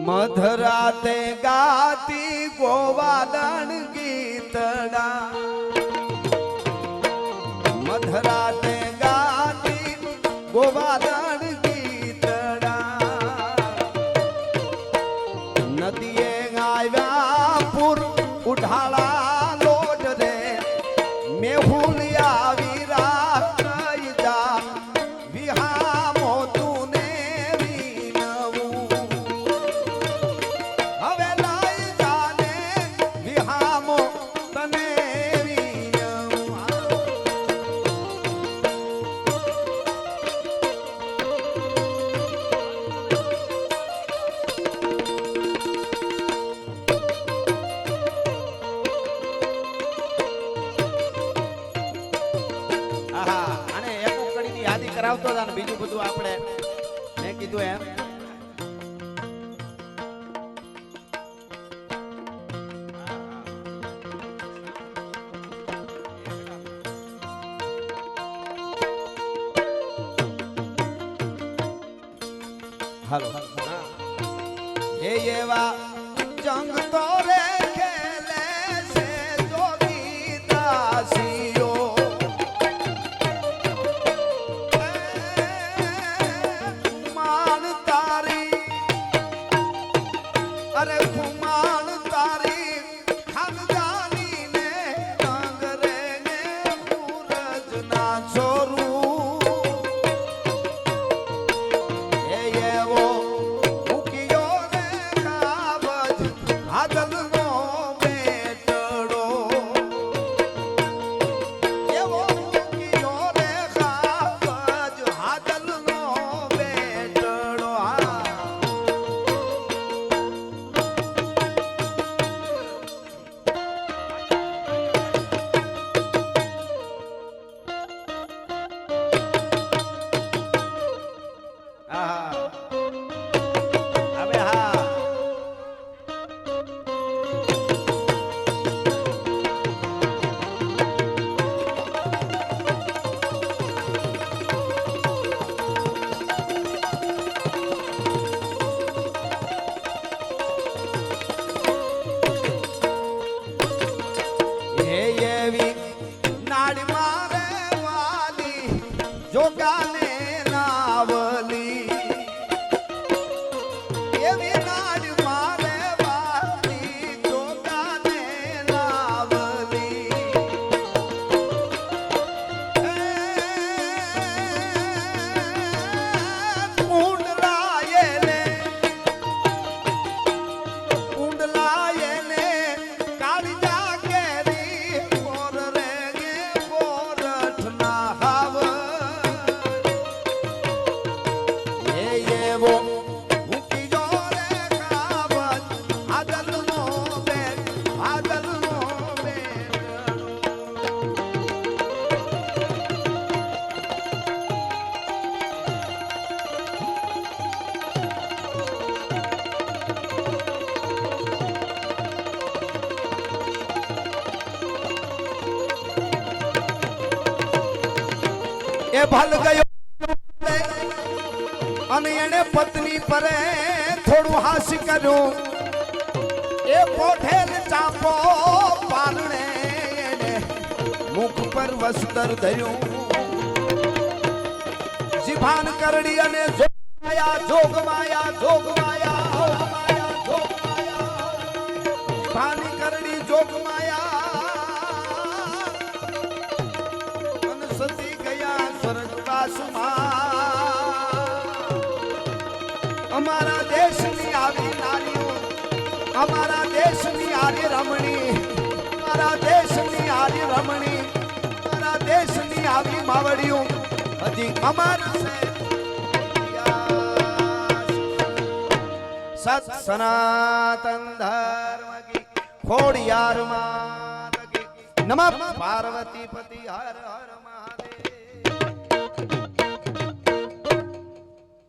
मधराते गाती गोवादन गीतड़ा मधराते गाती गोवादन गीतड़ा नदिये आव्या पुर उठाला लोट रे मेहुलिया वीरा कई जा विहामो तूने वीनवू हवे लाई जाने विहामो तने वीनवू करावतो था बीजू बधु आपणे मैं कीधुं एम हेलो हे येवा जंग तोरे खेले से जोगी दासियो अरे खुमान तारी खानदानी ने कांगरे ने सूरज ना छोरू ये वो मुकियो ने काबज हादल नो बेटड़ो ये वो मुकियो ने काबज हादल नो बेटड़ो जोगाने नावली ये भी नाड मारे वाली जोगाने नावली कुंडलाये ने काली जाकेरी और रेगे पोरठ ना हाव वो मुकी जोरे काबज आदल नो ए भल गयो અને એને પત્ની પરે થોડું હાસ કર્યું એ કોઠેલ ચાપો પારણે એને મુખ પર વસ્ત્ર ધર્યું જીભાન કરડી અને જોગમાયા જીભાની કરડી જોગમાયા અને સતી ગયા સ્વર્ગવાસમાં हमारा देश में आवी नारियों हमारा देश में आरी रमणी हमारा देश में आरी रमणी हमारा देश में आवी मावड़ियों हजी हमारा से सत सनातन धर्म की खोड़ियार मात की नमः पार्वती पति हर हर